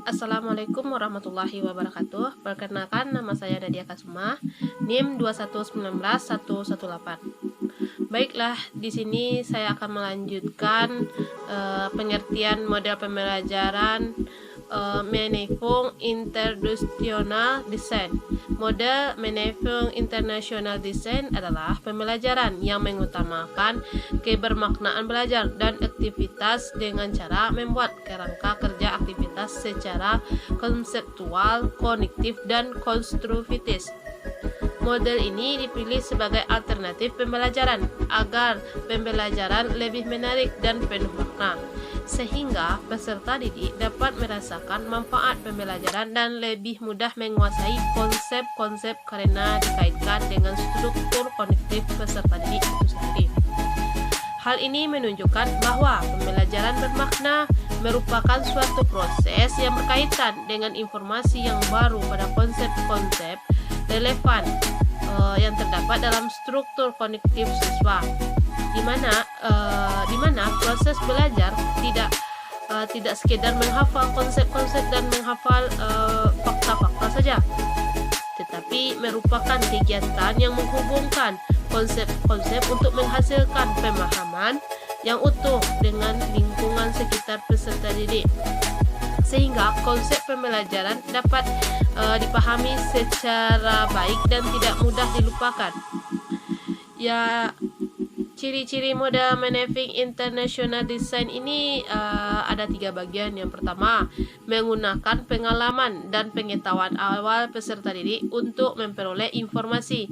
Assalamualaikum warahmatullahi wabarakatuh. Perkenalkan, nama saya Nadia Kasuma, NIM 2119118. Baiklah, di sini saya akan melanjutkan pengertian model pembelajaran Menefung International Design. Model Menefung International Design adalah pembelajaran yang mengutamakan kebermaknaan belajar dan aktivitas dengan cara membuat kerangka kerja aktivitas secara konseptual, kognitif, dan konstruktivis. Model ini dipilih sebagai alternatif pembelajaran agar pembelajaran lebih menarik dan penuh makna, sehingga peserta didik dapat merasakan manfaat pembelajaran dan lebih mudah menguasai konsep-konsep karena dikaitkan dengan struktur kognitif peserta didik itu sendiri. Hal ini menunjukkan bahwa pembelajaran bermakna merupakan suatu proses yang berkaitan dengan informasi yang baru pada konsep-konsep relevan yang terdapat dalam struktur kognitif siswa, di mana proses belajar tidak sekedar menghafal konsep-konsep dan menghafal fakta-fakta saja, tetapi merupakan kegiatan yang menghubungkan konsep-konsep untuk menghasilkan pemahaman yang utuh dengan lingkungan sekitar peserta didik, sehingga konsep pembelajaran dapat dipahami secara baik dan tidak mudah dilupakan. Ya, ciri-ciri model Menefing International Design ini ada 3 bagian. Yang pertama, menggunakan pengalaman dan pengetahuan awal peserta didik untuk memperoleh informasi,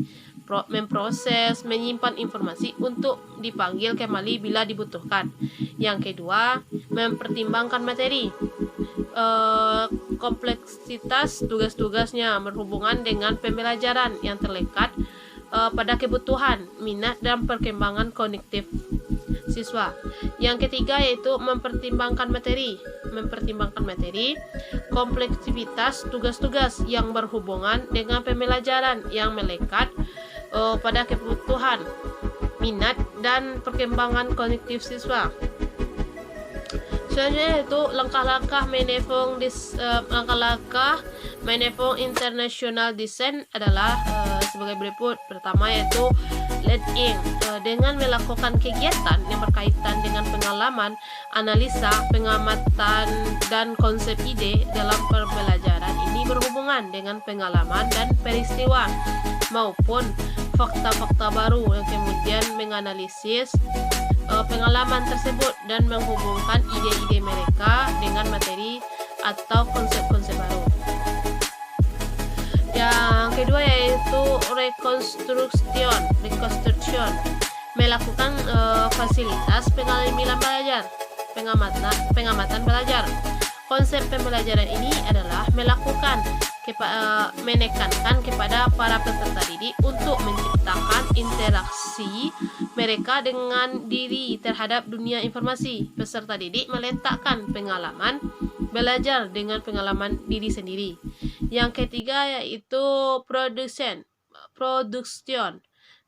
memproses, menyimpan informasi untuk dipanggil kembali bila dibutuhkan. Yang kedua, mempertimbangkan materi, kompleksitas tugas-tugasnya berhubungan dengan pembelajaran yang terlekat pada kebutuhan, minat, dan perkembangan kognitif siswa. Yang ketiga yaitu mempertimbangkan materi, kompleksitas tugas-tugas yang berhubungan dengan pembelajaran yang melekat pada kebutuhan, minat, dan perkembangan kognitif siswa. Selanjutnya itu langkah-langkah Menefung International Design adalah sebagai berikut. Pertama yaitu lead-in, dengan melakukan kegiatan yang berkaitan dengan pengalaman, analisa, pengamatan, dan konsep ide dalam pembelajaran ini berhubungan dengan pengalaman dan peristiwa maupun fakta-fakta baru yang kemudian menganalisis pengalaman tersebut dan menghubungkan ide-ide mereka dengan materi atau konsep-konsep baru. Yang kedua yaitu reconstruction, melakukan fasilitas pengamatan belajar, pengamatan belajar. Konsep pembelajaran ini adalah menekankan kepada para peserta didik untuk menciptakan interaksi mereka dengan diri terhadap dunia informasi. Peserta didik meletakkan pengalaman belajar dengan pengalaman diri sendiri. Yang ketiga yaitu production,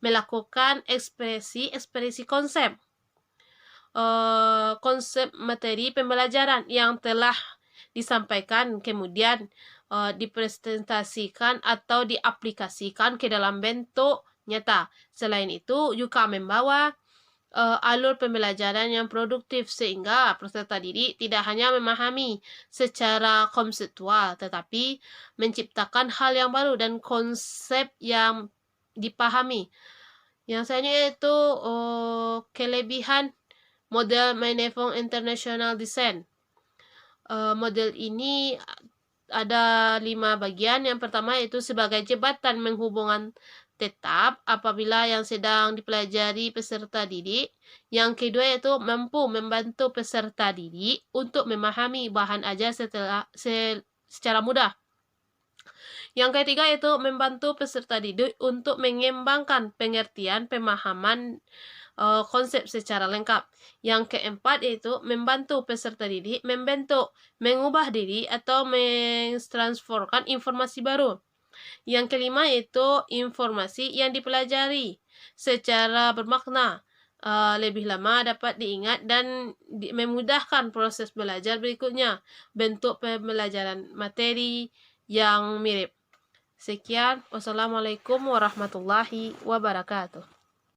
melakukan ekspresi konsep, konsep materi pembelajaran yang telah disampaikan kemudian dipresentasikan atau diaplikasikan ke dalam bentuk nyata. Selain itu juga membawa alur pembelajaran yang produktif sehingga peserta didik tidak hanya memahami secara konseptual tetapi menciptakan hal yang baru dan konsep yang dipahami. Yang selanjutnya itu kelebihan model Menefung International Design. Model ini ada 5 bagian. Yang pertama yaitu sebagai jembatan menghubungkan tetap apabila yang sedang dipelajari peserta didik. Yang kedua yaitu mampu membantu peserta didik untuk memahami bahan ajar secara mudah. Yang ketiga yaitu membantu peserta didik untuk mengembangkan pengertian, pemahaman konsep secara lengkap. Yang keempat yaitu membantu peserta didik membentuk, mengubah diri atau mentransformkan informasi baru. Yang kelima yaitu informasi yang dipelajari secara bermakna lebih lama dapat diingat dan memudahkan proses belajar berikutnya, bentuk pembelajaran materi yang mirip. Sekian, wassalamualaikum warahmatullahi wabarakatuh.